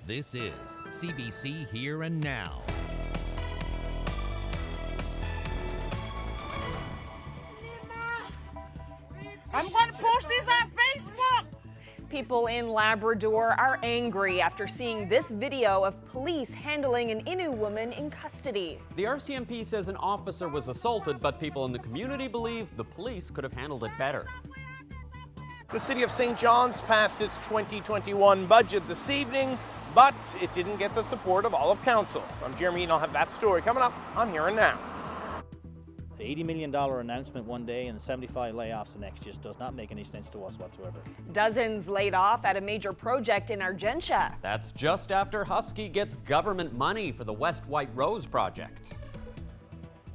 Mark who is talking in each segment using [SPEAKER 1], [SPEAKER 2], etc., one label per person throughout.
[SPEAKER 1] This is CBC Here and Now.
[SPEAKER 2] I'm going to post this on Facebook.
[SPEAKER 3] People in Labrador are angry after seeing this video of police handling an Innu woman in custody.
[SPEAKER 4] The RCMP says an officer was assaulted, but people in the community believe the police could have handled it better.
[SPEAKER 5] The City of St. John's passed its 2021 budget this evening, but it didn't get the support of all of Council. I'm Jeremy and I'll have that story coming up on Here and Now.
[SPEAKER 6] The $80 million announcement one day and 75 layoffs the next just does not make any sense to us whatsoever.
[SPEAKER 3] Dozens laid off at a major project in Argentia.
[SPEAKER 4] That's just after Husky gets government money for the West White Rose project.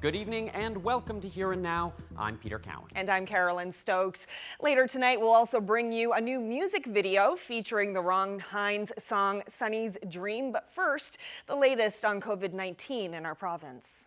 [SPEAKER 4] Good evening and welcome to Here and Now. I'm Peter Cowan.
[SPEAKER 3] And I'm Carolyn Stokes. Later tonight, we'll also bring you a new music video featuring the Ron Hines song Sunny's Dream. But first, the latest on COVID-19 in our province.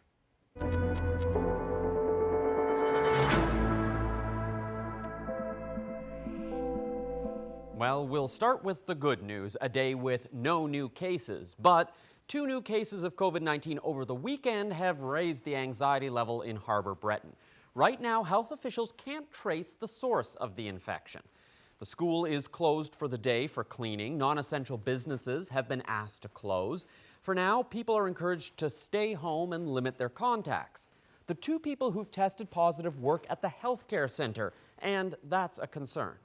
[SPEAKER 4] Well, we'll start with the good news, a day with no new cases. But 2 new cases of COVID-19 over the weekend have raised the anxiety level in Harbour Breton. Right now, health officials can't trace the source of the infection. The school is closed for the day for cleaning. Non-essential businesses have been asked to close. For now, people are encouraged to stay home and limit their contacts. The 2 people who've tested positive work at the healthcare centre, and that's a concern.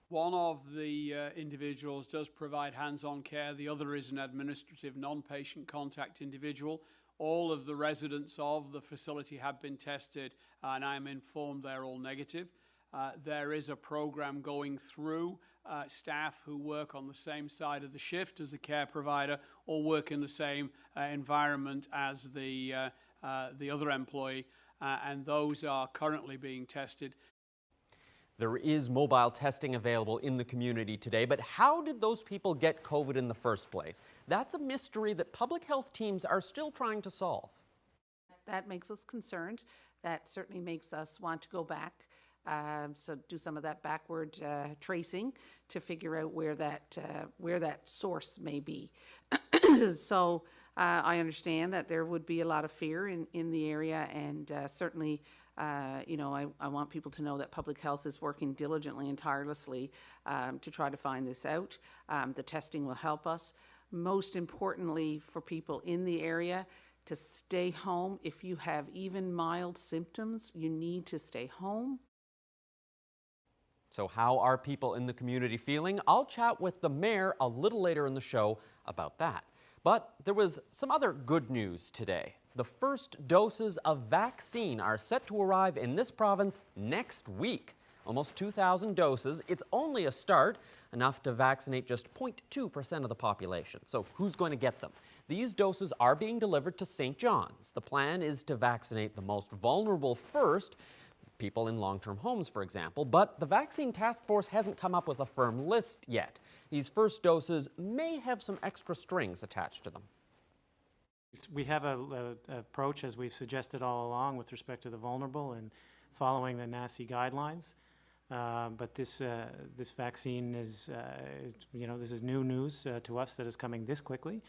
[SPEAKER 7] One of the individuals does provide hands-on care. The other is an administrative non-patient contact individual. All of the residents of the facility have been tested and I'm informed they're all negative. There is a program going through staff who work on the same side of the shift as the care provider or work in the same environment as the other employee, and those are currently being tested.
[SPEAKER 4] There is mobile testing available in the community today, but how did those people get COVID in the first place? That's a mystery that public health teams are still trying to solve.
[SPEAKER 8] That makes us concerned. That certainly makes us want to go back, so do some of that backward tracing to figure out where that source may be. So I understand that there would be a lot of fear in the area, and certainly I want people to know that public health is working diligently and tirelessly to try to find this out. The testing will help us. Most importantly, for people in the area, to stay home. If you have even mild symptoms, you need to stay home.
[SPEAKER 4] So how are people in the community feeling? I'll chat with the mayor a little later in the show about that. But there was some other good news today. The first doses of vaccine are set to arrive in this province next week. Almost 2,000 doses. It's only a start, enough to vaccinate just 0.2% of the population. So who's going to get them? These doses are being delivered to St. John's. The plan is to vaccinate the most vulnerable first, people in long-term homes, for example, but the vaccine task force hasn't come up with a firm list yet. These first doses may have some extra strings attached to them.
[SPEAKER 9] We have an approach, as we've suggested all along, with respect to the vulnerable and following the NACI guidelines. But this vaccine is, this is new news to us that is coming this quickly.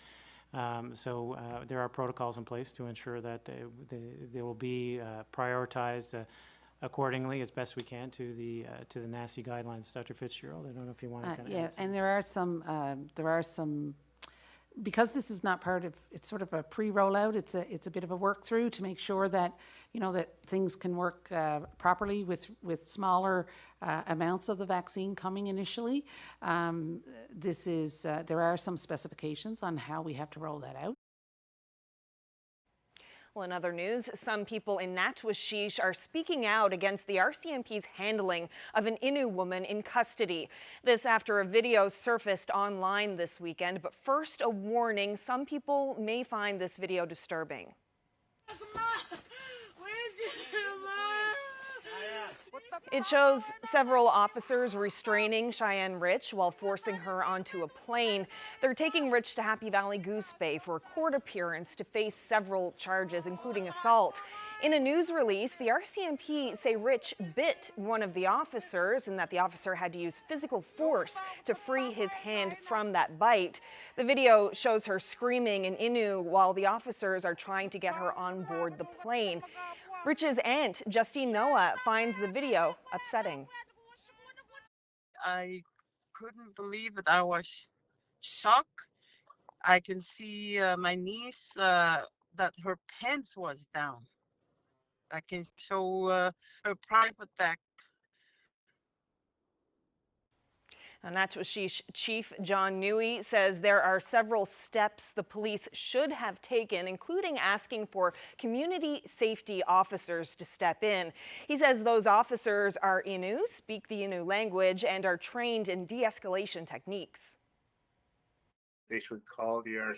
[SPEAKER 9] So there are protocols in place to ensure that they will be prioritized accordingly as best we can to the NACI guidelines. Dr. Fitzgerald, I don't know if you want to kind of
[SPEAKER 8] yeah, and there are some. Because this is not part of, it's sort of a pre-rollout, it's a bit of a work through to make sure that, that things can work properly with smaller amounts of the vaccine coming initially. There are some specifications on how we have to roll that out.
[SPEAKER 3] Well, in other news, some people in Natwashish are speaking out against the RCMP's handling of an Innu woman in custody. This after a video surfaced online this weekend. But first, a warning, some people may find this video disturbing. It shows several officers restraining Cheyenne Rich while forcing her onto a plane. They're taking Rich to Happy Valley Goose Bay for a court appearance to face several charges, including assault. In a news release, the RCMP say Rich bit one of the officers and that the officer had to use physical force to free his hand from that bite. The video shows her screaming in Innu while the officers are trying to get her on board the plane. Rich's aunt, Justine Noah, finds the video upsetting.
[SPEAKER 2] I couldn't believe it. I was shocked. I can see my niece that her pants was down. I can show her private back.
[SPEAKER 3] And Natchitoches Chief John Newey says there are several steps the police should have taken, including asking for community safety officers to step in. He says those officers are Innu, speak the Innu language, and are trained in de-escalation techniques.
[SPEAKER 10] They should call the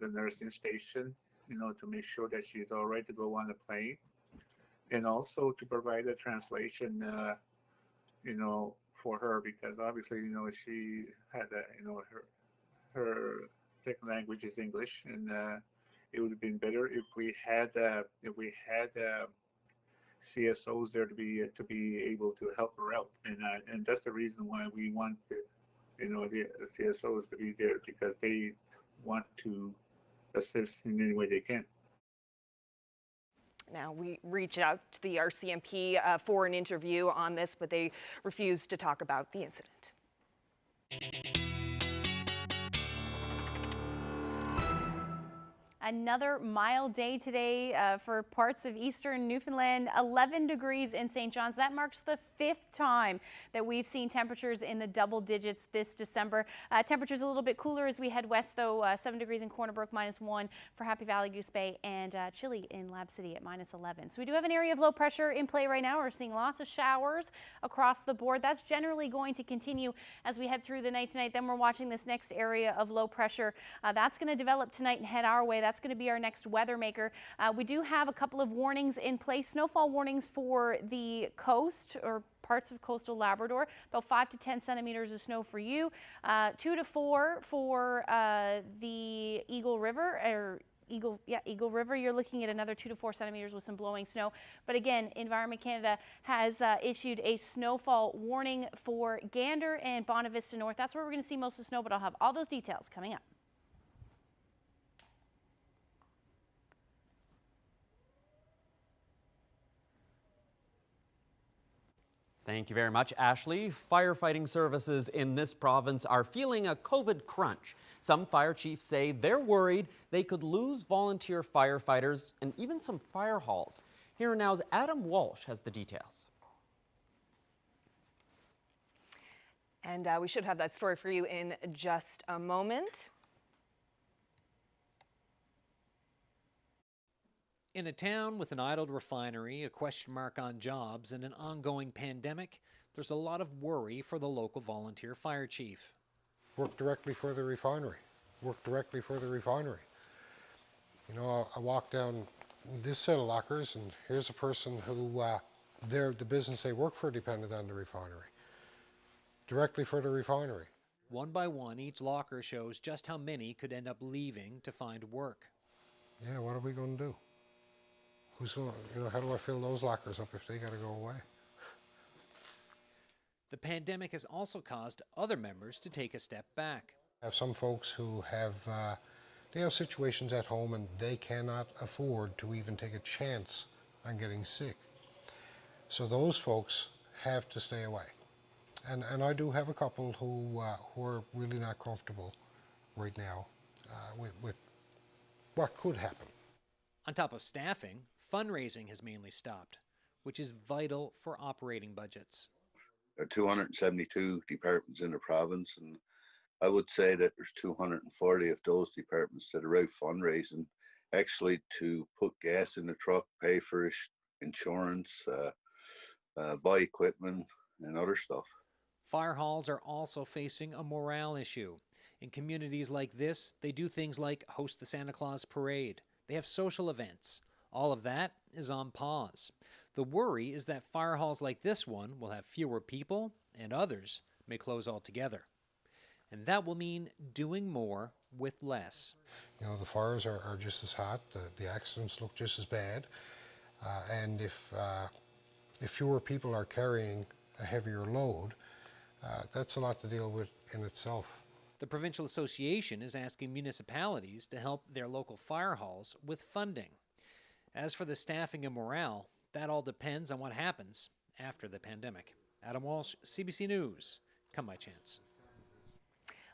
[SPEAKER 10] nursing station, to make sure that she's all right to go on the plane, and also to provide a translation, for her, because obviously, she had her second language is English, and it would have been better if we had CSOs there to be able to help her out, and that's the reason why we want the CSOs to be there, because they want to assist in any way they can.
[SPEAKER 3] Now, we reached out to the RCMP for an interview on this, but they refused to talk about the incident.
[SPEAKER 11] Another mild day today for parts of eastern Newfoundland, 11 degrees in St. John's. That marks the 5th time that we've seen temperatures in the double digits this December. Temperatures a little bit cooler as we head west, though. 7 degrees in Corner Brook, -1 for Happy Valley, Goose Bay, and chilly in Lab City at -11. So we do have an area of low pressure in play right now. We're seeing lots of showers across the board. That's generally going to continue as we head through the night tonight. Then we're watching this next area of low pressure. That's going to develop tonight and head our way. That's going to be our next weather maker. We do have a couple of warnings in place. Snowfall warnings for the coast or parts of coastal Labrador, about 5 to 10 centimeters of snow for you, 2 to 4 for the Eagle River, Eagle River. You're looking at another 2 to 4 centimeters with some blowing snow. But again, Environment Canada has issued a snowfall warning for Gander and Bonavista North. That's where we're going to see most of the snow, but I'll have all those details coming up.
[SPEAKER 4] Thank you very much, Ashley. Firefighting services in this province are feeling a COVID crunch. Some fire chiefs say they're worried they could lose volunteer firefighters and even some fire halls. Here now's Adam Walsh has the details.
[SPEAKER 3] And we should have that story for you in just a moment.
[SPEAKER 12] In a town with an idled refinery, a question mark on jobs, and an ongoing pandemic, there's a lot of worry for the local volunteer fire chief.
[SPEAKER 13] Work directly for the refinery. Work directly for the refinery. I walk down this set of lockers, and here's a person who the business they work for depended on the refinery. Directly for the refinery.
[SPEAKER 12] One by one, each locker shows just how many could end up leaving to find work.
[SPEAKER 13] Yeah, what are we going to do? Who's going to, how do I fill those lockers up if they got to go away?
[SPEAKER 12] The pandemic has also caused other members to take a step back.
[SPEAKER 13] I have some folks who they have situations at home and they cannot afford to even take a chance on getting sick. So those folks have to stay away. And I do have a couple who are really not comfortable right now with what could happen.
[SPEAKER 12] On top of staffing, fundraising has mainly stopped, which is vital for operating budgets.
[SPEAKER 14] There are 272 departments in the province, and I would say that there's 240 of those departments that are out fundraising, actually to put gas in the truck, pay for insurance, buy equipment, and other stuff.
[SPEAKER 12] Fire halls are also facing a morale issue. In communities like this, they do things like host the Santa Claus parade. They have social events. All of that is on pause. The worry is that fire halls like this one will have fewer people and others may close altogether. And that will mean doing more with less.
[SPEAKER 13] The fires are just as hot, the accidents look just as bad. And if fewer people are carrying a heavier load, that's a lot to deal with in itself.
[SPEAKER 12] The Provincial Association is asking municipalities to help their local fire halls with funding. As for the staffing and morale, that all depends on what happens after the pandemic. Adam Walsh, CBC News. Come by chance.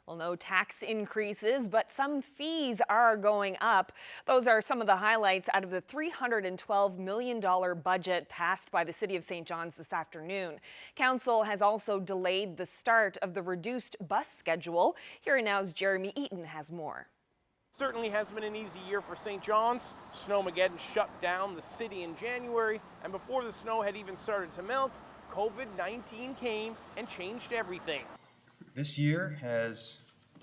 [SPEAKER 3] Well, no tax increases, but some fees are going up. Those are some of the highlights out of the $312 million budget passed by the City of St. John's this afternoon. Council has also delayed the start of the reduced bus schedule. Here Now's Jeremy Eaton has more.
[SPEAKER 5] Certainly hasn't been an easy year for St. John's. Snowmageddon shut down the city in January, and before the snow had even started to melt, COVID-19 came and changed everything.
[SPEAKER 15] This year has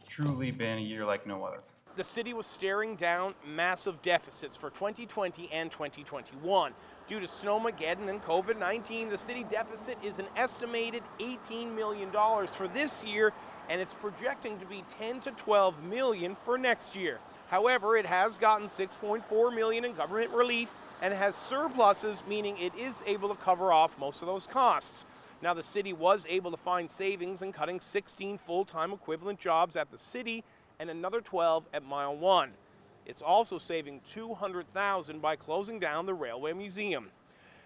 [SPEAKER 15] truly been a year like no other.
[SPEAKER 5] The city was staring down massive deficits for 2020 and 2021. Due to Snowmageddon and COVID-19, the city deficit is an estimated $18 million for this year, and it's projecting to be $10 to $12 million for next year. However, it has gotten $6.4 million in government relief and has surpluses, meaning it is able to cover off most of those costs. Now, the city was able to find savings in cutting 16 full-time equivalent jobs at the city and another 12 at Mile 1. It's also saving $200,000 by closing down the Railway Museum.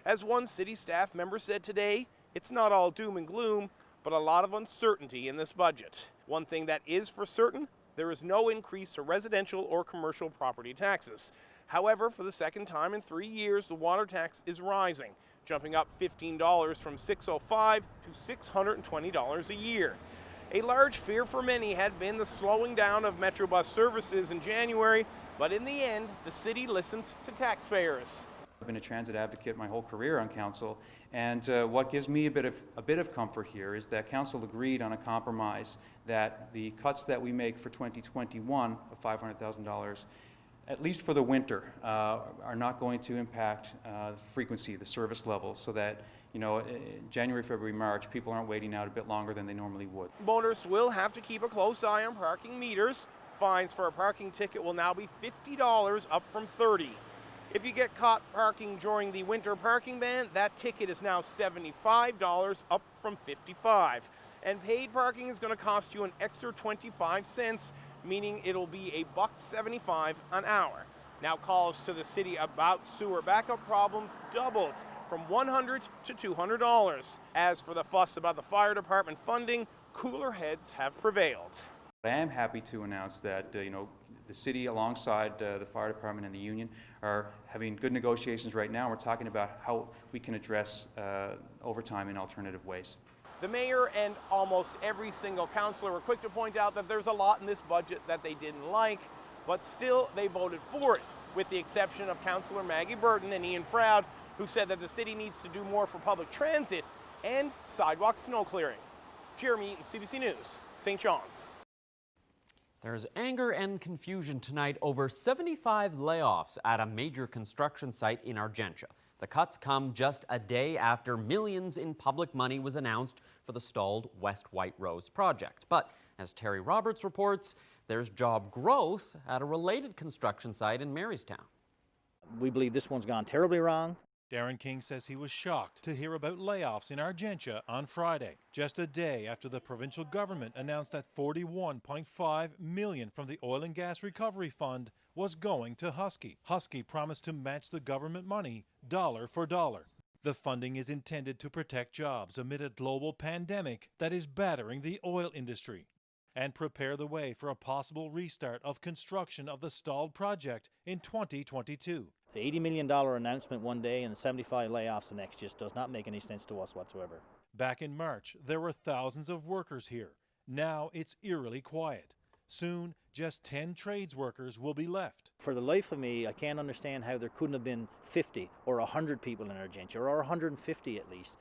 [SPEAKER 5] As one city staff member said today, it's not all doom and gloom, but a lot of uncertainty in this budget. One thing that is for certain, there is no increase to residential or commercial property taxes. However, for the second time in 3 years, the water tax is rising, jumping up $15 from $605 to $620 a year. A large fear for many had been the slowing down of Metrobus services in January, but in the end, the city listened to taxpayers.
[SPEAKER 15] I've been a transit advocate my whole career on council, and what gives me a bit of comfort here is that council agreed on a compromise that the cuts that we make for 2021 of $500,000, at least for the winter, are not going to impact frequency, the service levels, so that, you know, January, February, March, people aren't waiting out a bit longer than they normally would.
[SPEAKER 5] Motorists will have to keep a close eye on parking meters. Fines for a parking ticket will now be $50, up from $30. If you get caught parking during the winter parking ban, that ticket is now $75, up from $55. And paid parking is going to cost you an extra 25 cents, meaning it'll be $1.75 an hour. Now, calls to the city about sewer backup problems doubled from $100 to $200. As for the fuss about the fire department funding, cooler heads have prevailed.
[SPEAKER 15] I am happy to announce that the city, alongside the fire department and the union, are having good negotiations right now. We're talking about how we can address overtime in alternative ways.
[SPEAKER 5] The mayor and almost every single councillor were quick to point out that there's a lot in this budget that they didn't like, but still they voted for it, with the exception of Councillor Maggie Burton and Ian Froud, who said that the city needs to do more for public transit and sidewalk snow clearing. Jeremy Eaton, CBC News, St. John's.
[SPEAKER 4] There's anger and confusion tonight over 75 layoffs at a major construction site in Argentia. The cuts come just a day after millions in public money was announced for the stalled West White Rose project. But as Terry Roberts reports, there's job growth at a related construction site in Marystown.
[SPEAKER 6] We believe this one's gone terribly wrong.
[SPEAKER 16] Darren King says he was shocked to hear about layoffs in Argentia on Friday, just a day after the provincial government announced that $41.5 million from the Oil and Gas Recovery Fund was going to Husky. Husky promised to match the government money dollar for dollar. The funding is intended to protect jobs amid a global pandemic that is battering the oil industry and prepare the way for a possible restart of construction of the stalled project in 2022.
[SPEAKER 6] The $80 million announcement one day and 75 layoffs the next just does not make any sense to us whatsoever.
[SPEAKER 16] Back in March, there were thousands of workers here. Now it's eerily quiet. Soon, just 10 trades workers will be left.
[SPEAKER 6] For the life of me, I can't understand how there couldn't have been 50 or 100 people in Argentia, or 150 at least.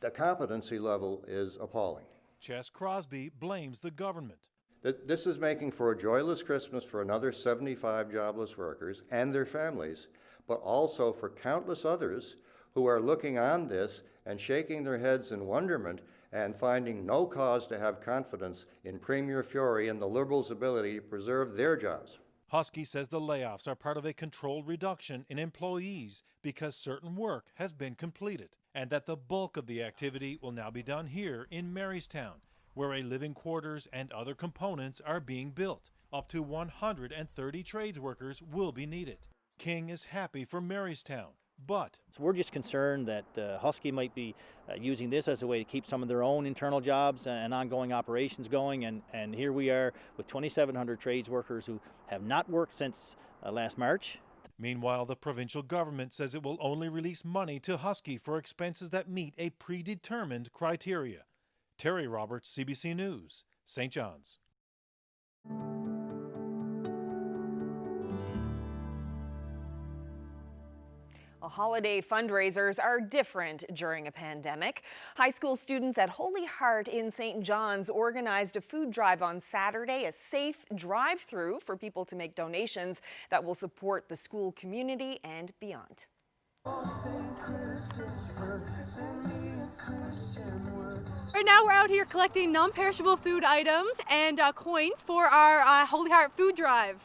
[SPEAKER 17] The competency level is appalling.
[SPEAKER 16] Chess Crosby blames the government.
[SPEAKER 17] This is making for a joyless Christmas for another 75 jobless workers and their families, but also for countless others who are looking on this and shaking their heads in wonderment and finding no cause to have confidence in Premier Fiore and the Liberals' ability to preserve their jobs.
[SPEAKER 16] Husky says the layoffs are part of a controlled reduction in employees because certain work has been completed, and that the bulk of the activity will now be done here in Marystown, where a living quarters and other components are being built. Up to 130 trades workers will be needed. King is happy for Marystown, but
[SPEAKER 6] So we're just concerned that Husky might be using this as a way to keep some of their own internal jobs and ongoing operations going. And here we are with 2,700 trades workers who have not worked since last March.
[SPEAKER 16] meanwhile, the provincial government says it will only release money to Husky for expenses that meet a predetermined criteria. Terry Roberts, CBC News, St. John's.
[SPEAKER 3] Holiday fundraisers are different during a pandemic. High school students at Holy Heart in St. John's organized a food drive on Saturday, a safe drive-through for people to make donations that will support the school community and beyond.
[SPEAKER 18] Right now we're out here collecting non-perishable food items and coins for our Holy Heart food drive.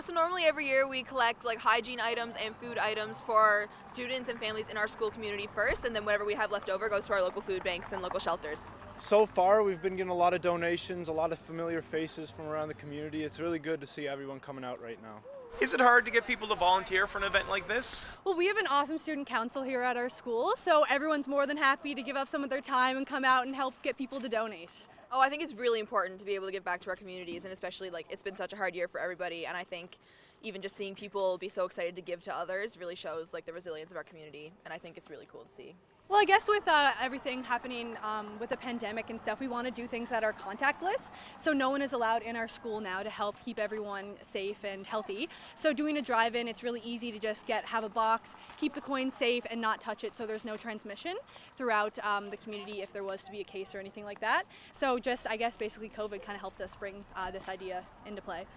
[SPEAKER 19] So normally every year we collect like hygiene items and food items for students and families in our school community first, and then whatever we have left over goes to our local food banks and local shelters.
[SPEAKER 20] So far we've been getting a lot of donations, a lot of familiar faces from around the community. It's really good to see everyone coming out right now.
[SPEAKER 5] Is it hard to get people to volunteer for an event like this?
[SPEAKER 18] Well, we have an awesome student council here at our school, so everyone's more than happy to give up some of their time and come out and help get people to donate.
[SPEAKER 19] Oh, I think it's really important to be able to give back to our communities, and especially like it's been such a hard year for everybody, and I think even just seeing people be so excited to give to others really shows like the resilience of our community, and I think it's really cool to see.
[SPEAKER 18] Well, I guess with everything happening with the pandemic and stuff, we want to do things that are contactless. So no one is allowed in our school now to help keep everyone safe and healthy. So doing a drive-in, it's really easy to just have a box, keep the coins safe and not touch it so there's no transmission throughout the community if there was to be a case or anything like that. So just, I guess, basically COVID kind of helped us bring this idea into play.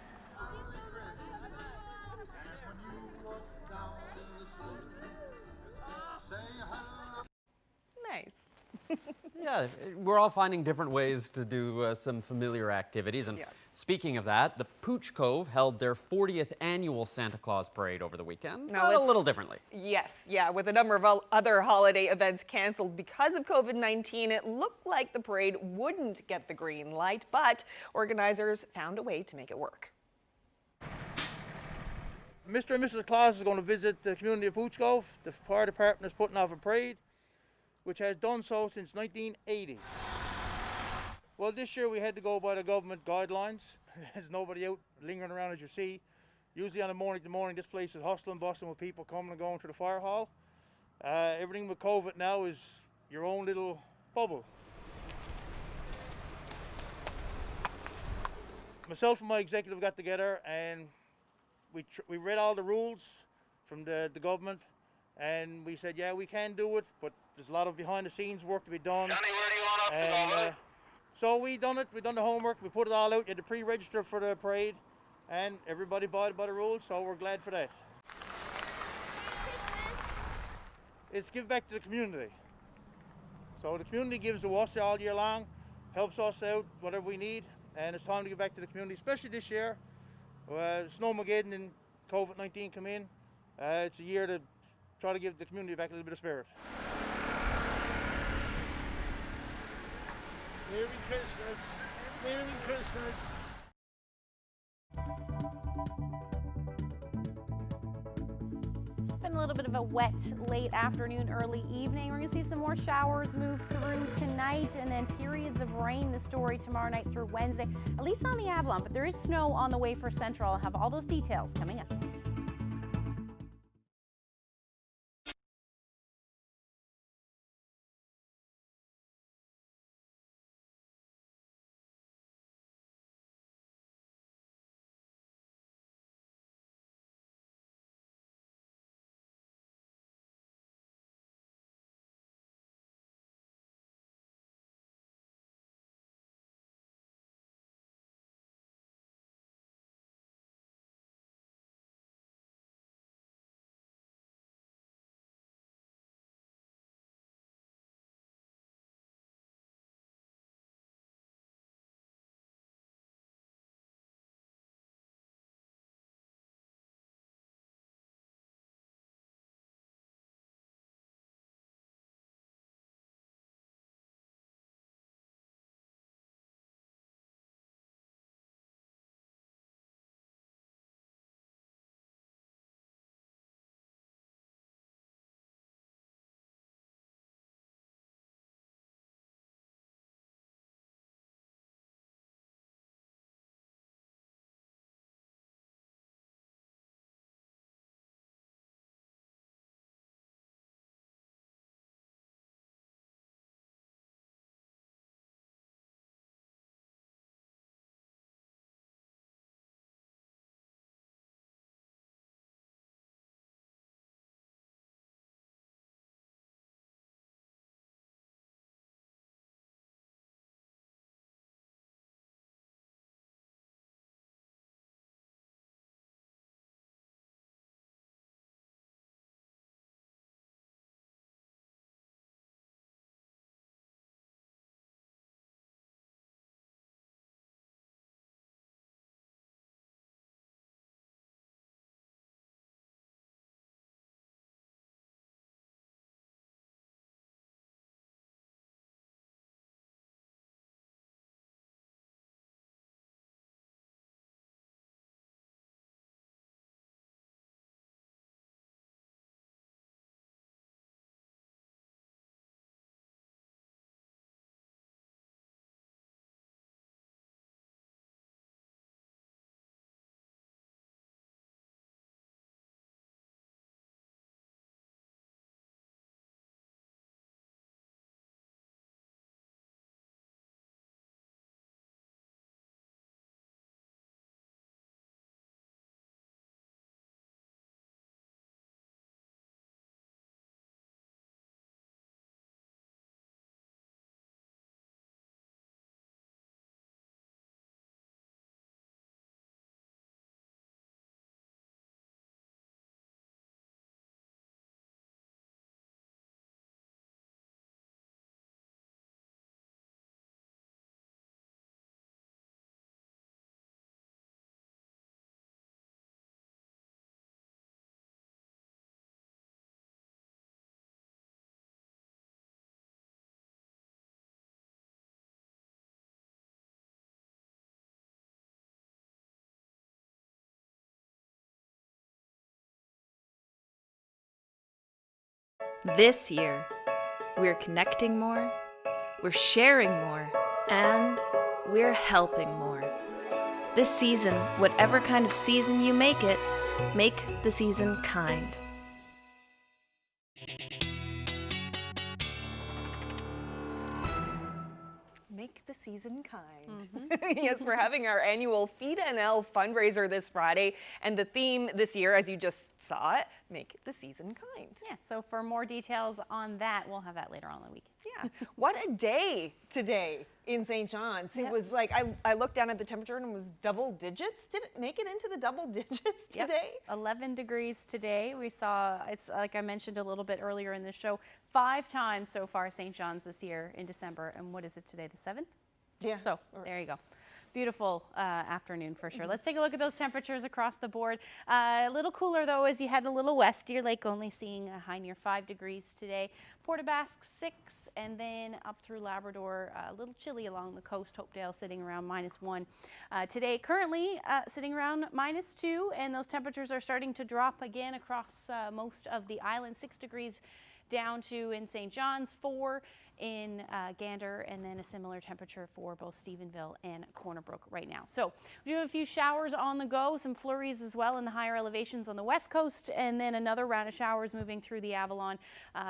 [SPEAKER 3] Nice.
[SPEAKER 4] Yeah, we're all finding different ways to do some familiar activities. And speaking of that, the Pooch Cove held their 40th annual Santa Claus Parade over the weekend, but a little differently.
[SPEAKER 3] Yes, yeah, with a number of other holiday events canceled because of COVID-19, it looked like the parade wouldn't get the green light, but organizers found a way to make it work.
[SPEAKER 21] Mr. and Mrs. Claus is going to visit the community of Pooch Cove. The fire department is putting off a parade, which has done so since 1980. Well, this year we had to go by the government guidelines. There's nobody out lingering around, as you see. Usually on a morning to morning, this place is hustling, bustling with people coming and going to the fire hall. Everything with COVID now is your own little bubble. Myself and my executive got together and we read all the rules from the government, and we said, yeah, we can do it, but there's a lot of behind the scenes work to be done. Johnny, where do you want us to go? So we done it, we done the homework, we put it all out, you had to pre-register for the parade, and everybody abided by the rules, so we're glad for that. It's give back to the community. So the community gives to us all year long, helps us out, whatever we need, and it's time to give back to the community, especially this year. Snowmageddon and COVID-19 come in. It's a year to try to give the community back a little bit of spirit.
[SPEAKER 22] Merry Christmas. Merry Christmas.
[SPEAKER 11] It's been a little bit of a wet late afternoon, early evening. We're going to see some more showers move through tonight and then periods of rain, the story tomorrow night through Wednesday, at least on the Avalon. But there is snow on the way for Central. I'll have all those details coming up.
[SPEAKER 1] This year, we're connecting more, we're sharing more, and we're helping more. This season, whatever kind of season you make it, make the season kind.
[SPEAKER 3] Make the season kind. Yes, we're having our annual Feed NL fundraiser this Friday, and the theme this year, as you just saw it, make the season kind.
[SPEAKER 11] Yeah, so for more details on that, we'll have that later on in the week.
[SPEAKER 3] Yeah, what a day today in St. John's. It was like, I looked down at the temperature and it was double digits. Did it make it into the double digits today?
[SPEAKER 11] 11 degrees today. We saw, it's like I mentioned a little bit earlier in the show, 5 times so far St. John's this year in December. And what is it today, the 7th?
[SPEAKER 3] Yeah.
[SPEAKER 11] So there you go. Beautiful afternoon for sure. Let's take a look at those temperatures across the board. A little cooler though as you head a little west. Deer Lake only seeing a high near 5 degrees today. Port aux Basques 6, and then up through Labrador, a little chilly along the coast. Hopedale sitting around -1. Today currently sitting around -2, and those temperatures are starting to drop again across most of the island. 6 degrees down to in St. John's, 4 in Gander, and then a similar temperature for both Stephenville and Corner Brook right now. So we do have a few showers on the go, some flurries as well in the higher elevations on the west coast, and then another round of showers moving through the Avalon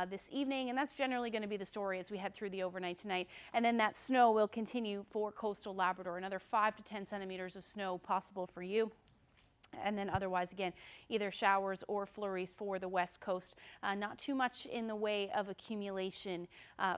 [SPEAKER 11] this evening, and that's generally going to be the story as we head through the overnight tonight. And then that snow will continue for coastal Labrador, another 5 to 10 centimeters of snow possible for you. And then otherwise, again, either showers or flurries for the west coast. Not too much in the way of accumulation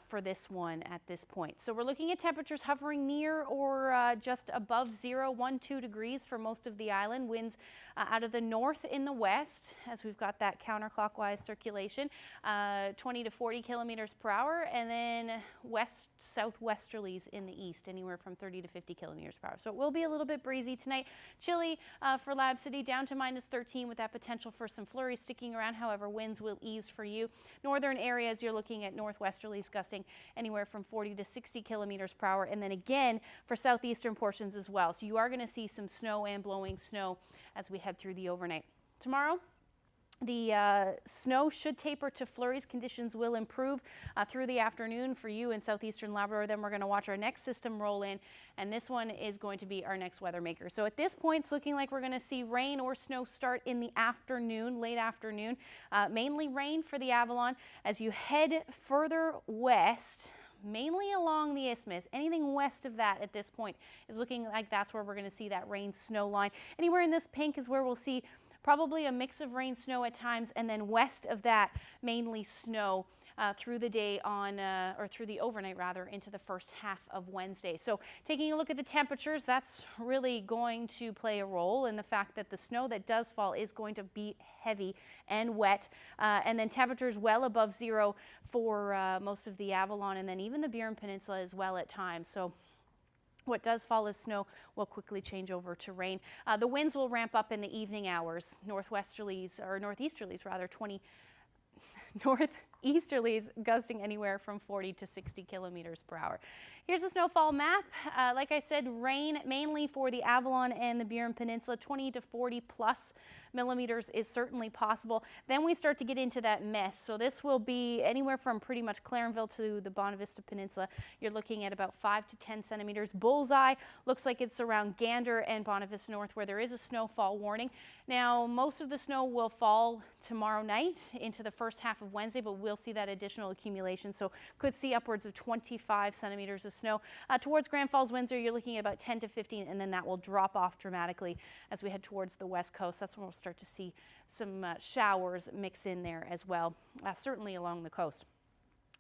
[SPEAKER 11] for this one at this point. So we're looking at temperatures hovering near or just above 0, 1, 2 degrees for most of the island. Winds out of the north in the west, as we've got that counterclockwise circulation, 20 to 40 kilometers per hour, and then west southwesterlies in the east, anywhere from 30 to 50 kilometers per hour. So it will be a little bit breezy tonight. Chilly for Lab City, down to -13 with that potential for some flurries sticking around. However, winds will ease for you. Northern areas, you're looking at northwesterlies gusting anywhere from 40 to 60 kilometers per hour. And then again for southeastern portions as well. So you are going to see some snow and blowing snow as we head through the overnight. Tomorrow, the snow should taper to flurries. Conditions will improve through the afternoon for you in southeastern Labrador. Then we're going to watch our next system roll in, and this one is going to be our next weather maker. So at this point, it's looking like we're going to see rain or snow start in the afternoon, late afternoon. Mainly rain for the Avalon. As you head further west, mainly along the isthmus, anything west of that at this point is looking like that's where we're going to see that rain snow line. Anywhere in this pink is where we'll see probably a mix of rain, snow at times, and then west of that, mainly snow through the day on, or through the overnight rather, into the first half of Wednesday. So taking a look at the temperatures, that's really going to play a role in the fact that the snow that does fall is going to be heavy and wet, and then temperatures well above 0 for most of the Avalon, and then even the Burin Peninsula as well at times. So what does fall as snow will quickly change over to rain. The winds will ramp up in the evening hours. Northwesterlies, or northeasterlies rather, northeasterlies gusting anywhere from 40 to 60 kilometers per hour. Here's the snowfall map. Like I said, rain mainly for the Avalon and the Burin Peninsula. 20 to 40 plus millimeters is certainly possible. Then we start to get into that mess. So this will be anywhere from pretty much Clarenville to the Bonavista Peninsula. You're looking at about 5 to 10 centimeters. Bullseye looks like it's around Gander and Bonavista North where there is a snowfall warning. Now, most of the snow will fall tomorrow night into the first half of Wednesday, but we'll see that additional accumulation. So could see upwards of 25 centimeters of snow. Towards Grand Falls, Windsor, you're looking at about 10 to 15, and then that will drop off dramatically as we head towards the west coast. That's when we'll start to see some showers mix in there as well, certainly along the coast.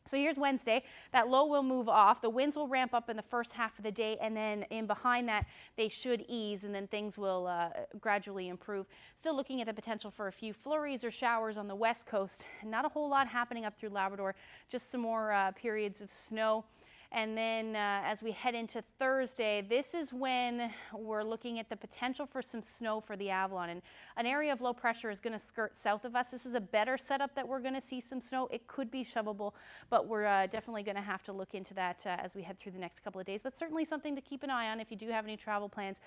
[SPEAKER 11] So here's Wednesday. That low will move off. The winds will ramp up in the first half of the day, and then in behind that, they should ease, and then things will gradually improve. Still looking at the potential for a few flurries or showers on the west coast. Not a whole lot happening up through Labrador, just some more periods of snow And then as we head into Thursday, this is when we're looking at the potential for some snow for the Avalon. And an area of low pressure is going to skirt south of us. This is a better setup that we're going to see some snow. It could be shovelable, but we're definitely going to have to look into that as we head through the next couple of days. But certainly something to keep an eye on if you do have any travel plans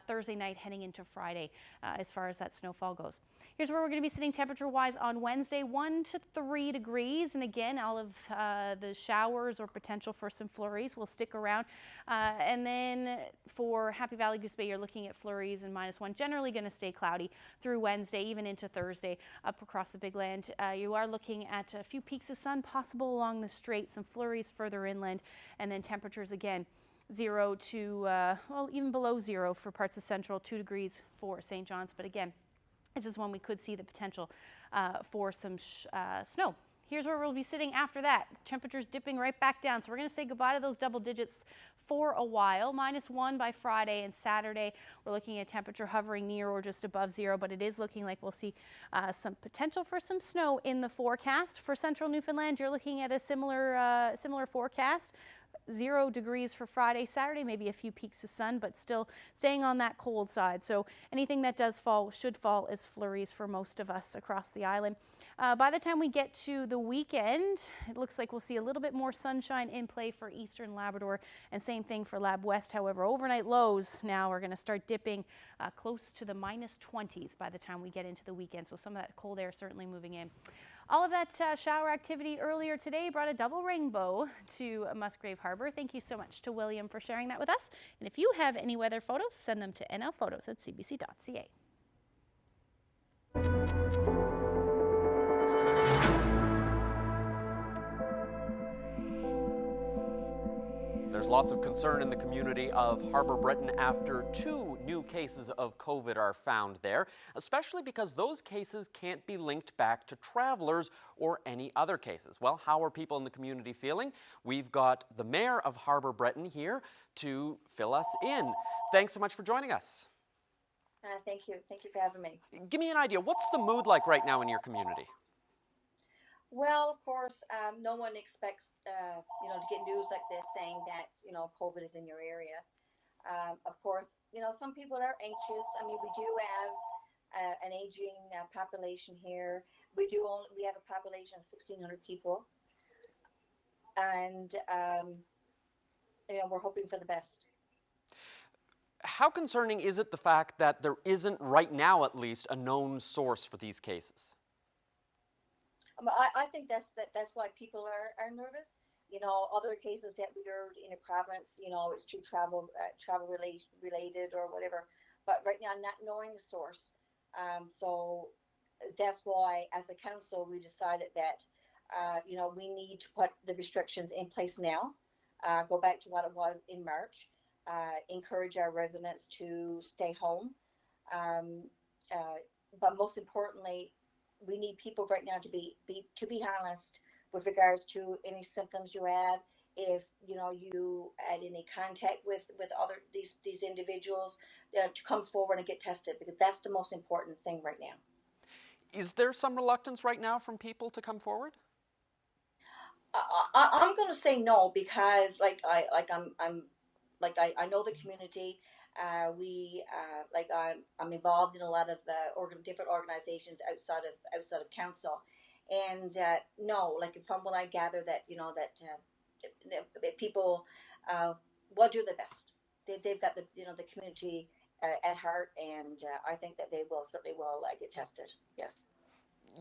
[SPEAKER 11] Thursday night heading into Friday as far as that snowfall goes. Here's where we're going to be sitting temperature-wise on Wednesday, 1 to 3 degrees. And again, all of the showers or potential for some flurries will stick around. And then for Happy Valley, Goose Bay, you're looking at flurries and -1. Generally going to stay cloudy through Wednesday, even into Thursday up across the Big Land. You are looking at a few peaks of sun possible along the strait, some flurries further inland, and then temperatures again 0 to, well, even below 0 for parts of Central, 2 degrees for St. John's. But again, this is when we could see the potential for some snow. Here's where we'll be sitting after that. Temperatures dipping right back down. So we're going to say goodbye to those double digits for a while. -1 by Friday and Saturday. We're looking at temperature hovering near or just above 0, but it is looking like we'll see some potential for some snow in the forecast. For central Newfoundland, you're looking at a similar forecast. 0 degrees for Friday, Saturday, maybe a few peaks of sun, but still staying on that cold side. So anything that does fall should fall as flurries for most of us across the island. By the time we get to the weekend, it looks like we'll see a little bit more sunshine in play for eastern Labrador, and same thing for Lab West. However, overnight lows now are going to start dipping close to the -20s by the time we get into the weekend. So some of that cold air certainly moving in. All of that shower activity earlier today brought a double rainbow to Musgrave Harbour. Thank you so much to William for sharing that with us. And if you have any weather photos, send them to nlphotos@cbc.ca.
[SPEAKER 4] There's lots of concern in the community of Harbour Breton after 2 new cases of COVID are found there, especially because those cases can't be linked back to travelers or any other cases. Well, how are people in the community feeling? We've got the Mayor of Harbour Breton here to fill us in. Thanks so much for joining us.
[SPEAKER 7] Thank you. Thank you for having me.
[SPEAKER 4] Give me an idea. What's the mood like right now in your community?
[SPEAKER 7] Well, of course, no one expects, to get news like this saying that, COVID is in your area. Of course, some people are anxious. I mean, we do have an aging population here. We have a population of 1,600 people. And, we're hoping for the best.
[SPEAKER 4] How concerning is it the fact that there isn't, right now at least, a known source for these cases?
[SPEAKER 7] I think that's why people are nervous. Other cases that we heard in a province, it's too travel related or whatever. But right now, not knowing the source, so that's why, as a council, we decided that we need to put the restrictions in place now. Go back to what it was in March. Encourage our residents to stay home, but most importantly, we need people right now to be honest with regards to any symptoms you have. If you had any contact with other these individuals, to come forward and get tested, because that's the most important thing right now.
[SPEAKER 4] Is there some reluctance right now from people to come forward?
[SPEAKER 7] I'm going to say no, because I know the community. I'm involved in a lot of the different organizations outside of council, and no, from what I gather, that people will do their best. They've got the community at heart, and I think that they certainly will get tested. Yes.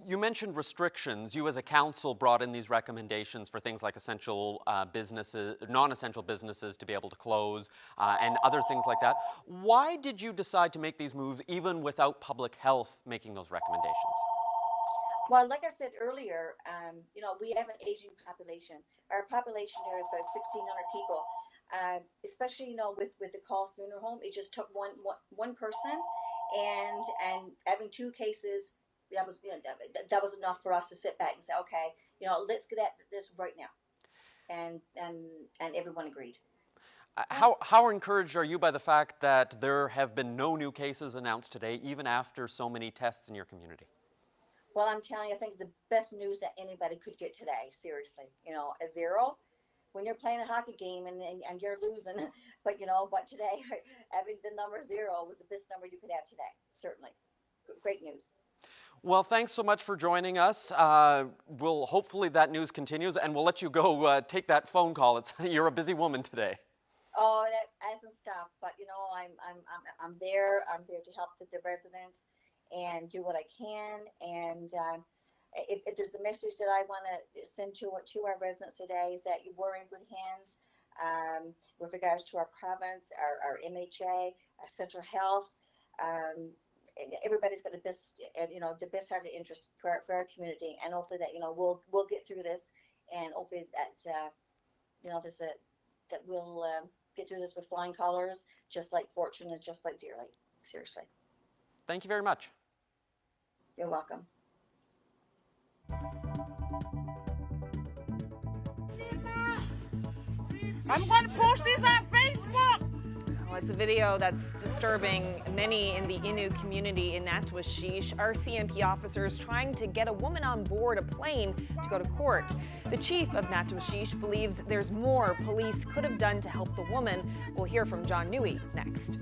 [SPEAKER 4] You mentioned restrictions. You as a council brought in these recommendations for things like essential businesses, non-essential businesses to be able to close, and other things like that. Why did you decide to make these moves even without public health making those recommendations?
[SPEAKER 7] Well, like I said earlier, we have an aging population. Our population here is about 1,600 people. Especially, with the Call Funeral Home, it just took one person, and having 2 cases. That was enough for us to sit back and say, okay, let's get at this right now, and everyone agreed.
[SPEAKER 4] How encouraged are you by the fact that there have been no new cases announced today, even after so many tests in your community?
[SPEAKER 7] Well, I'm telling you, I think it's the best news that anybody could get today. Seriously, a 0 when you're playing a hockey game and you're losing, but today having the number 0 was the best number you could have today. Certainly, great news.
[SPEAKER 4] Well, thanks so much for joining us. Hopefully that news continues, and we'll let you go take that phone call. You're a busy woman today.
[SPEAKER 7] Oh, that hasn't stopped. But I'm there. I'm there to help the residents and do what I can. And if there's a message that I want to send to our residents today, is that we're in good hands with regards to our province, our MHA, our central health. Everybody's got the best heart of interest for our community, and hopefully that we'll get through this, and hopefully that that we'll get through this with flying colors, just like Fortune and just like Dearly. Seriously.
[SPEAKER 4] Thank you very much.
[SPEAKER 7] You're welcome.
[SPEAKER 22] I'm going to post this on Facebook.
[SPEAKER 3] Well, it's a video that's disturbing many in the Innu community in Natwashish. RCMP officers trying to get a woman on board a plane to go to court. The chief of Natwashish believes there's more police could have done to help the woman. We'll hear from John Newey next.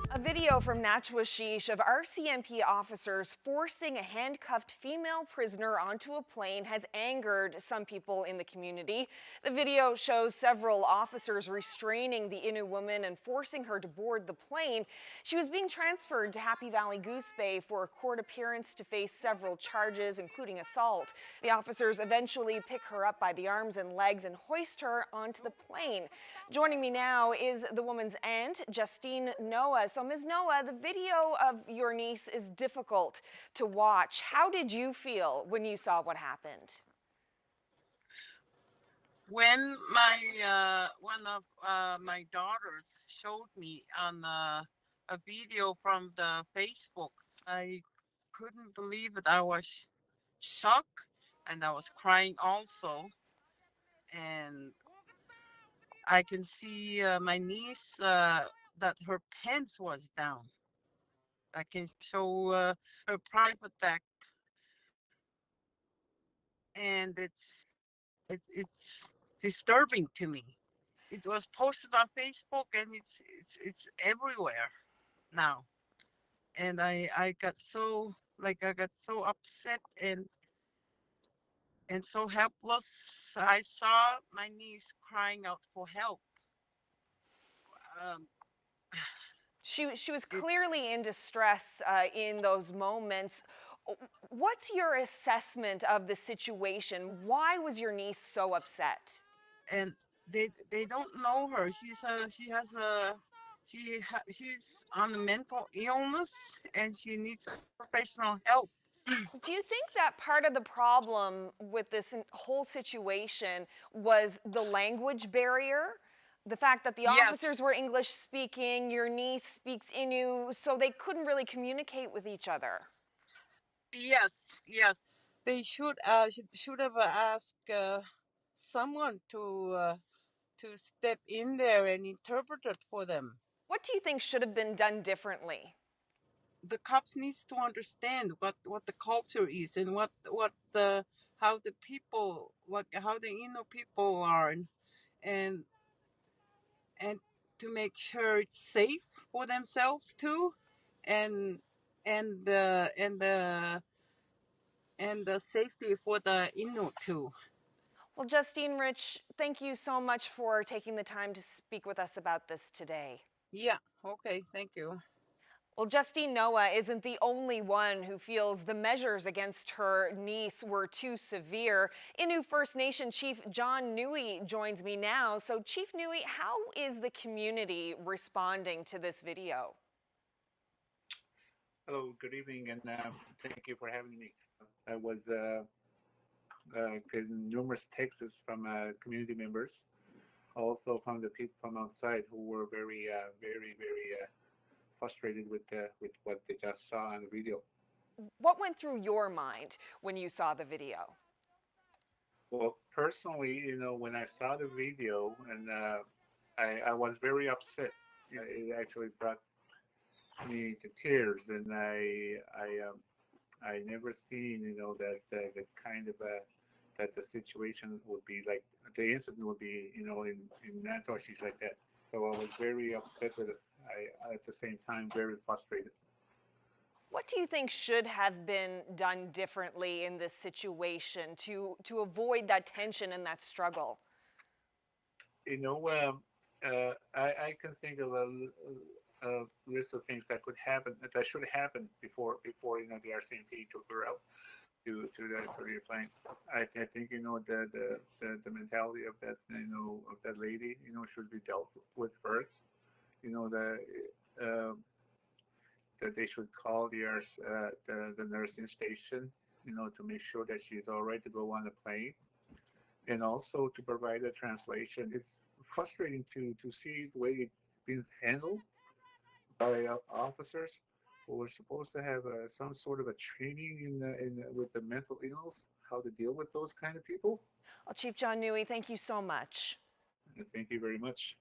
[SPEAKER 3] A video from Natchwashish of RCMP officers forcing a handcuffed female prisoner onto a plane has angered some people in the community. The video shows several officers restraining the Innu woman and forcing her to board the plane. She was being transferred to Happy Valley Goose Bay for a court appearance to face several charges, including assault. The officers eventually pick her up by the arms and legs and hoist her onto the plane. Joining me now is the woman's aunt, Justine Noah. So, Ms. Noah, the video of your niece is difficult to watch. How did you feel when you saw what happened?
[SPEAKER 2] When one of my daughters showed me on a video from the Facebook, I couldn't believe it. I was shocked and I was crying also. And I can see my niece that her pants was down. I can show her private back, and it's disturbing to me. It was posted on Facebook, and it's everywhere now. And I got so upset and so helpless. I saw my niece crying out for help. Um,
[SPEAKER 3] She was clearly in distress in those moments. What's your assessment of the situation? Why was your niece so upset?
[SPEAKER 2] and they don't know her. She's on a mental illness and she needs professional help.
[SPEAKER 3] Do you think that part of the problem with this whole situation was the language barrier? The fact that the officers were English speaking, your niece speaks Innu, so they couldn't really communicate with each other.
[SPEAKER 2] Yes. They should have asked someone to step in there and interpret it for them.
[SPEAKER 3] What do you think should have been done differently?
[SPEAKER 2] The cops needs to understand what the culture is and how the people how the Innu people are and to make sure it's safe for themselves too, and and the and the and the safety for the Innu too.
[SPEAKER 3] Well, Justine Rich, thank you so much for taking the time to speak with us about this today.
[SPEAKER 2] Yeah, okay, thank you.
[SPEAKER 3] Well, Justine Noah isn't the only one who feels the measures against her niece were too severe. Innu First Nation Chief John Nui joins me now. So, Chief Nui, how is the community responding to this video?
[SPEAKER 10] Hello, good evening, and thank you for having me. I was getting numerous texts from community members, also from the people from outside who were very frustrated with what they just saw on the video.
[SPEAKER 3] What went through your mind when you saw the video?
[SPEAKER 10] Well, personally, when I saw the video, and I was very upset. It actually brought me to tears, and I never seen that the kind of that the situation would be like, the incident would be in Natchwashish like that. So I was very upset with it. I at the same time very frustrated.
[SPEAKER 3] What do you think should have been done differently in this situation to avoid that tension and that struggle?
[SPEAKER 10] I can think of a list of things that could happen, that should happen before the RCMP took her out to the plane. I think the mentality of that of that lady should be dealt with first. That they should call the nursing station to make sure that she's all right to go on the plane, and also to provide a translation. It's frustrating to see the way it's been handled by officers who were supposed to have some sort of a training with the mental illness, how to deal with those kind of people.
[SPEAKER 3] Well, Chief John Nui, thank you so much.
[SPEAKER 10] Thank you very much.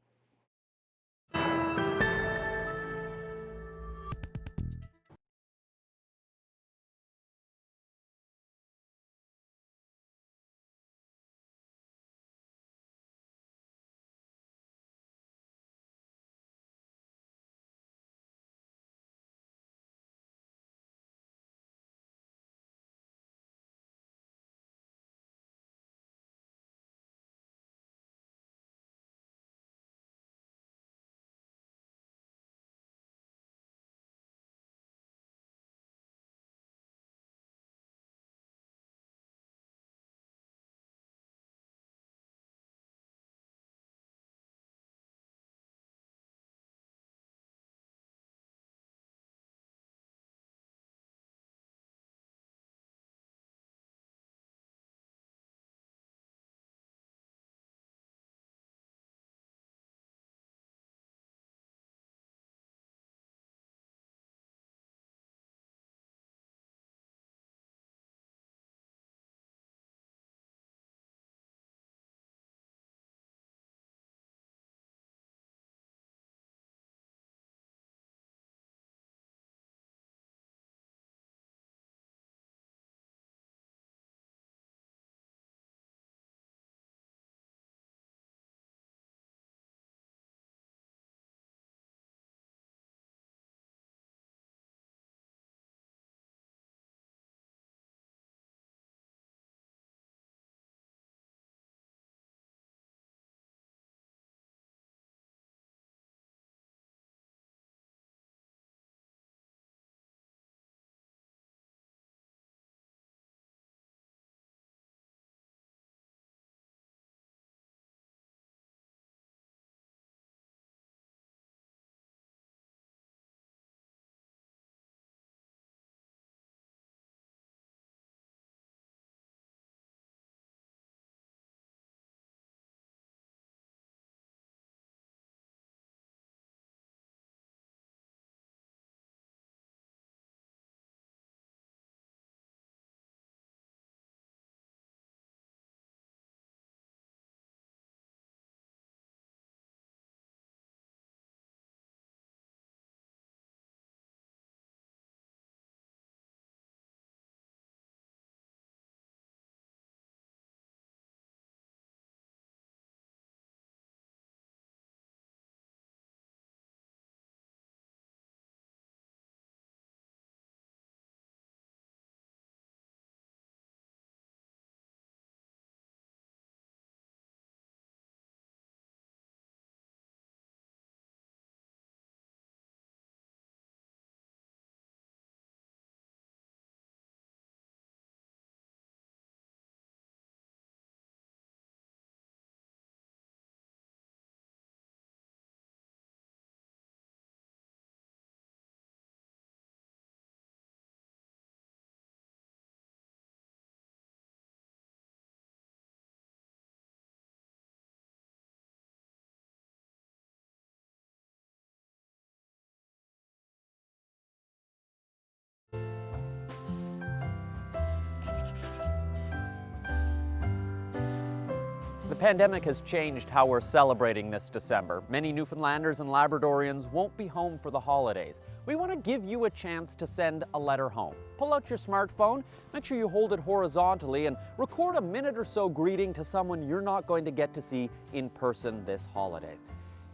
[SPEAKER 4] The pandemic has changed how we're celebrating this December. Many Newfoundlanders and Labradorians won't be home for the holidays. We want to give you a chance to send a letter home. Pull out your smartphone, make sure you hold it horizontally, and record a minute or so greeting to someone you're not going to get to see in person this holidays.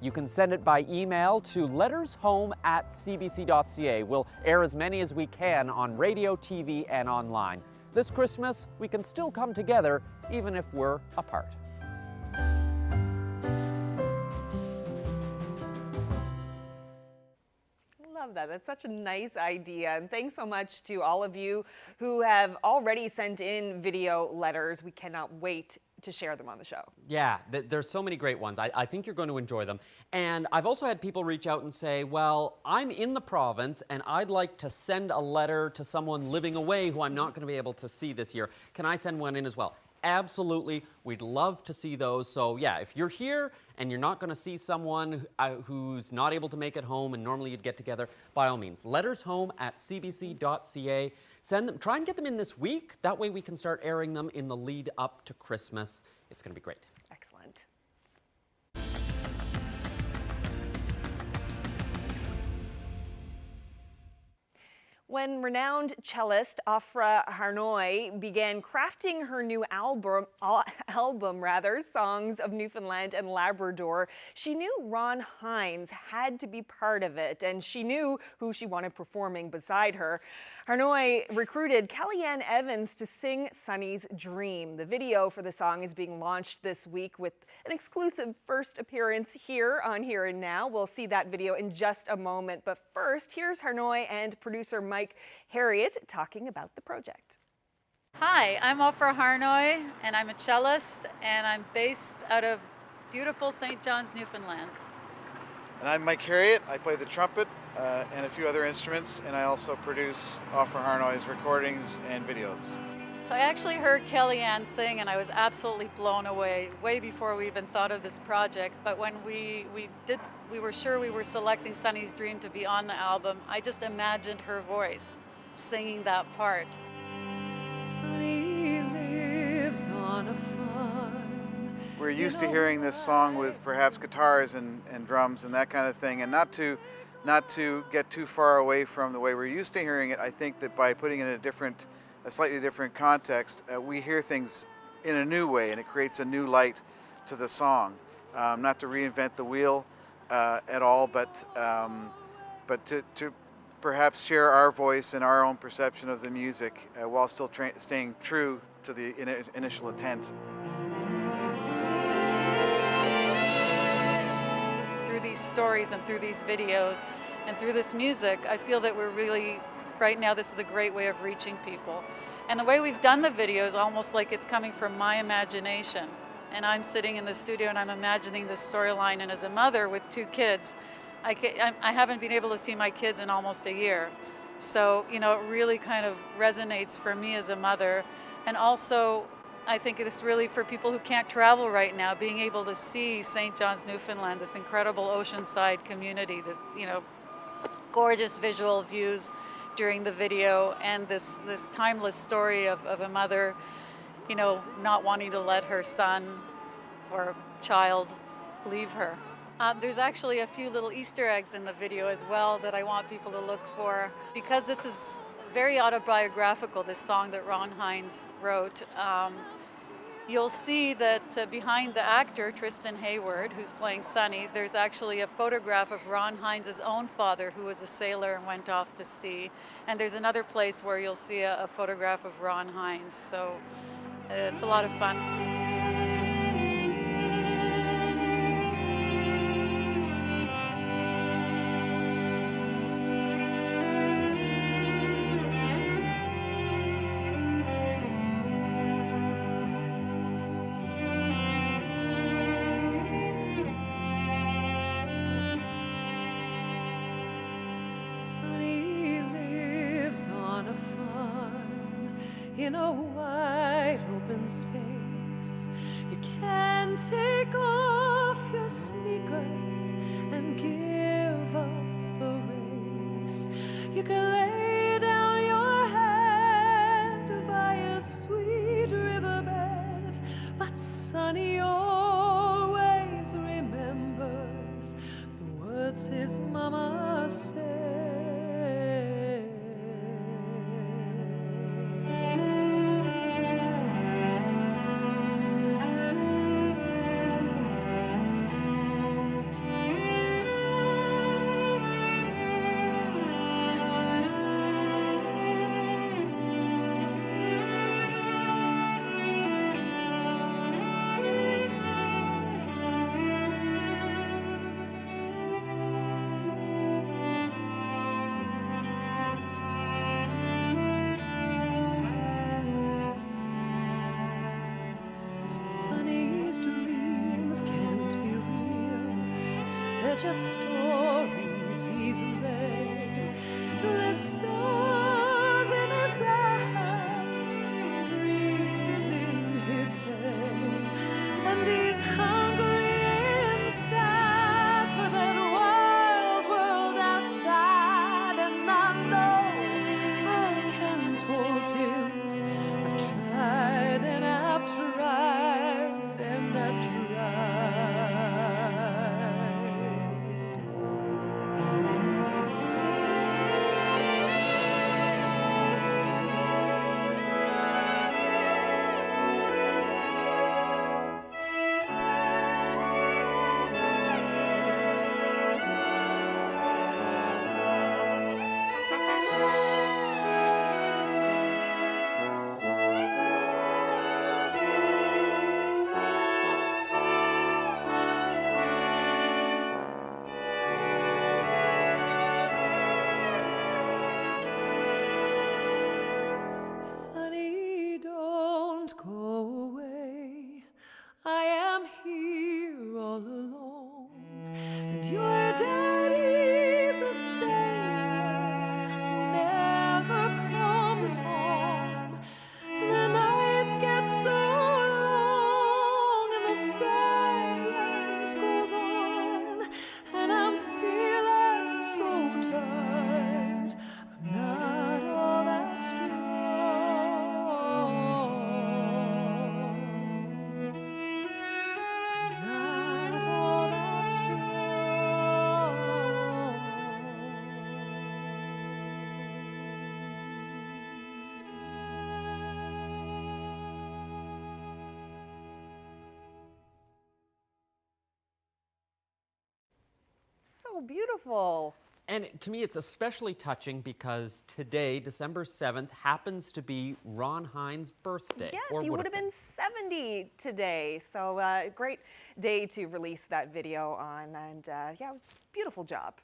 [SPEAKER 4] You can send it by email to lettershome@cbc.ca. We'll air as many as we can on radio, TV, and online. This Christmas, we can still come together even if we're apart.
[SPEAKER 3] Love that. That's such a nice idea. And thanks so much to all of you who have already sent in video letters. We cannot wait to share them on the show.
[SPEAKER 4] Yeah, there's so many great ones. I think you're going to enjoy them. And I've also had people reach out and say, well, I'm in the province and I'd like to send a letter to someone living away who I'm not going to be able to see this year. Can I send one in as well? Absolutely. We'd love to see those. So yeah, if you're here and you're not going to see someone who's not able to make it home and normally you'd get together, by all means, lettershome@cbc.ca. Send them, try and get them in this week. That way we can start airing them in the lead up to Christmas. It's going to be great.
[SPEAKER 3] Excellent. When renowned cellist Afra Harnoy began crafting her new album, Songs of Newfoundland and Labrador, she knew Ron Hines had to be part of it, and she knew who she wanted performing beside her. Harnoy recruited Kellyanne Evans to sing Sonny's Dream. The video for the song is being launched this week with an exclusive first appearance here on Here and Now. We'll see that video in just a moment, but first, here's Harnoy and producer Mike Harriet talking about the project.
[SPEAKER 8] Hi, I'm Afra Harnoy, and I'm a cellist, and I'm based out of beautiful St. John's, Newfoundland.
[SPEAKER 9] And I'm Mike Harriet. I play the trumpet and a few other instruments, and I also produce Afra Harnoy's recordings and videos.
[SPEAKER 8] So I actually heard Kellyanne sing, and I was absolutely blown away, way before we even thought of this project. But when we were sure we were selecting Sonny's Dream to be on the album, I just imagined her voice singing that part.
[SPEAKER 23] Sonny lives on a farm.
[SPEAKER 9] We're used to hearing this song with perhaps guitars and drums and that kind of thing, and not to get too far away from the way we're used to hearing it. I think that by putting it in a slightly different context, we hear things in a new way, and it creates a new light to the song. Not to reinvent the wheel at all, but to perhaps share our voice and our own perception of the music while still staying true to the initial intent.
[SPEAKER 8] Through these stories and through these videos and through this music, I feel that we're really, right now, this is a great way of reaching people. And the way we've done the video is almost like it's coming from my imagination. And I'm sitting in the studio and I'm imagining this storyline, and as a mother with 2 kids, I haven't been able to see my kids in almost a year. So, you know, it really kind of resonates for me as a mother. And also, I think it's really for people who can't travel right now, being able to see St. John's, Newfoundland, this incredible oceanside community, that, you know, gorgeous visual views during the video, and this timeless story of a mother, you know, not wanting to let her son or child leave her. There's actually a few little Easter eggs in the video as well that I want people to look for. Because this is very autobiographical, this song that Ron Hines wrote, you'll see that behind the actor, Tristan Hayward, who's playing Sonny, there's actually a photograph of Ron Hines' own father, who was a sailor and went off to sea. And there's another place where you'll see a photograph of Ron Hines. So it's a lot of fun.
[SPEAKER 23] In a wide open space, you can take off your sneakers and give up the race. You can lay down your head by a sweet riverbed, but Sonny, you're just stories he's read. The stars in his eyes, dreams in his head, and he's hungry inside for that wild world outside. And I know I can't hold him. I've tried and I've tried and I've tried. Sonny, don't go away. I am here all alone, and your daddy's a sailor who never comes home. The nights get so long and the silence goes on, and I'm feeling so tired. I'm not all that strong. I'm not all that strong.
[SPEAKER 3] So beautiful.
[SPEAKER 4] And to me, it's especially touching because today, December 7th, happens to be Ron Hines' birthday.
[SPEAKER 3] Yes,
[SPEAKER 4] or
[SPEAKER 3] he would have been 70 today. So great day to release that video on. And yeah, beautiful job.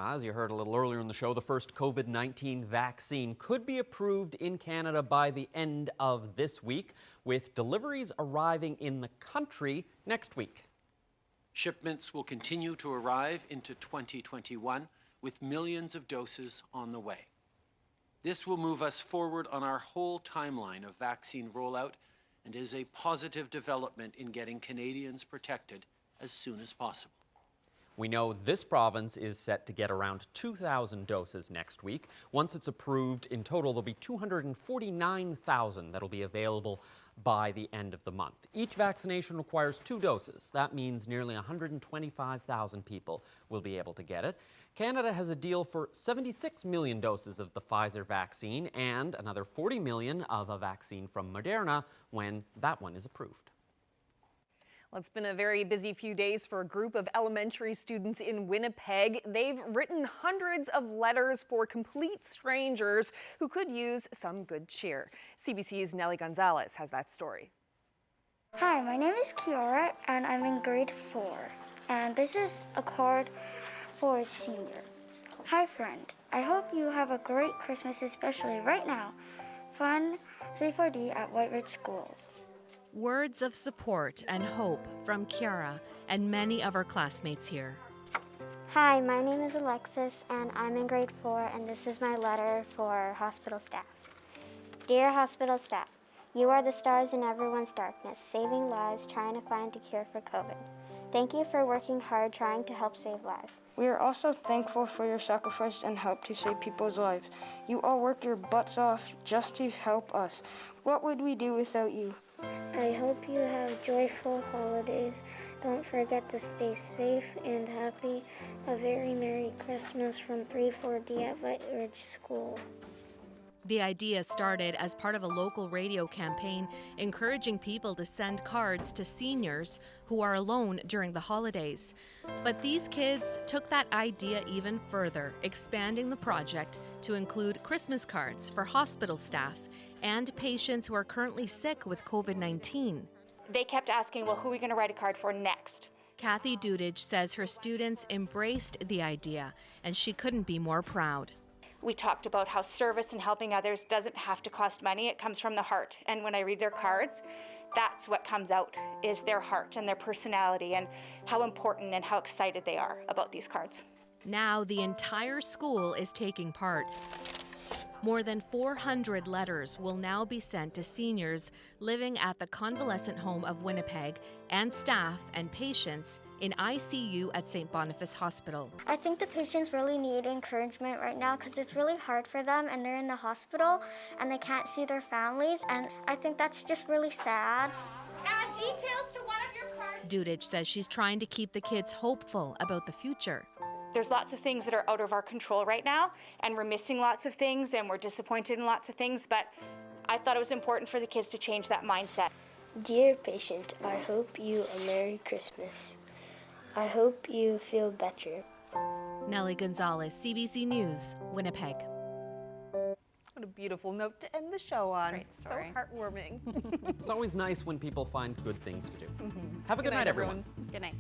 [SPEAKER 4] As you heard a little earlier in the show, the first COVID-19 vaccine could be approved in Canada by the end of this week, with deliveries arriving in the country next week.
[SPEAKER 12] Shipments will continue to arrive into 2021 with millions of doses on the way. This will move us forward on our whole timeline of vaccine rollout and is a positive development in getting Canadians protected as soon as possible.
[SPEAKER 4] We know this province is set to get around 2,000 doses next week. Once it's approved, in total there'll be 249,000 that'll be available by the end of the month. Each vaccination requires 2 doses. That means nearly 125,000 people will be able to get it. Canada has a deal for 76 million doses of the Pfizer vaccine and another 40 million of a vaccine from Moderna when that one is approved.
[SPEAKER 3] Well, it's been a very busy few days for a group of elementary students in Winnipeg. They've written hundreds of letters for complete strangers who could use some good cheer. CBC's Nellie Gonzalez has that story.
[SPEAKER 13] Hi, my name is Kiara and I'm in grade 4. And this is a card for a senior. Hi friend, I hope you have a great Christmas, especially right now. Fun C4D at White Ridge School.
[SPEAKER 14] Words of support and hope from Kiara and many of our classmates here.
[SPEAKER 24] Hi, my name is Alexis and I'm in grade 4 and this is my letter for hospital staff. Dear hospital staff, you are the stars in everyone's darkness, saving lives, trying to find a cure for COVID. Thank you for working hard trying to help save lives.
[SPEAKER 25] We are also thankful for your sacrifice and help to save people's lives. You all work your butts off just to help us. What would we do without you?
[SPEAKER 24] I hope you have joyful holidays. Don't forget to stay safe and happy. A very Merry Christmas from 3-4D at White Ridge School.
[SPEAKER 14] The idea started as part of a local radio campaign encouraging people to send cards to seniors who are alone during the holidays. But these kids took that idea even further, expanding the project to include Christmas cards for hospital staff and patients who are currently sick with COVID-19.
[SPEAKER 26] They kept asking, well, who are we going to write a card for next?
[SPEAKER 14] Kathy Dudich says her students embraced the idea, and she couldn't be more proud.
[SPEAKER 26] We talked about how service and helping others doesn't have to cost money. It comes from the heart. And when I read their cards, that's what comes out, is their heart and their personality and how important and how excited they are about these cards.
[SPEAKER 14] Now the entire school is taking part. More than 400 letters will now be sent to seniors living at the convalescent home of Winnipeg and staff and patients in ICU at St. Boniface Hospital.
[SPEAKER 24] I think the patients really need encouragement right now because it's really hard for them and they're in the hospital and they can't see their families, and I think that's just really sad.
[SPEAKER 13] Add details to one of your cards.
[SPEAKER 14] Dudich says she's trying to keep the kids hopeful about the future.
[SPEAKER 26] There's lots of things that are out of our control right now, and we're missing lots of things and we're disappointed in lots of things, but I thought it was important for the kids to change that mindset.
[SPEAKER 24] Dear patient, I hope you a Merry Christmas. I hope you feel better.
[SPEAKER 14] Nellie Gonzalez, CBC News, Winnipeg.
[SPEAKER 3] What a beautiful note to end the show on.
[SPEAKER 11] Great story.
[SPEAKER 3] So heartwarming.
[SPEAKER 4] It's always nice when people find good things to do. Have a good night, everyone.
[SPEAKER 11] Good night.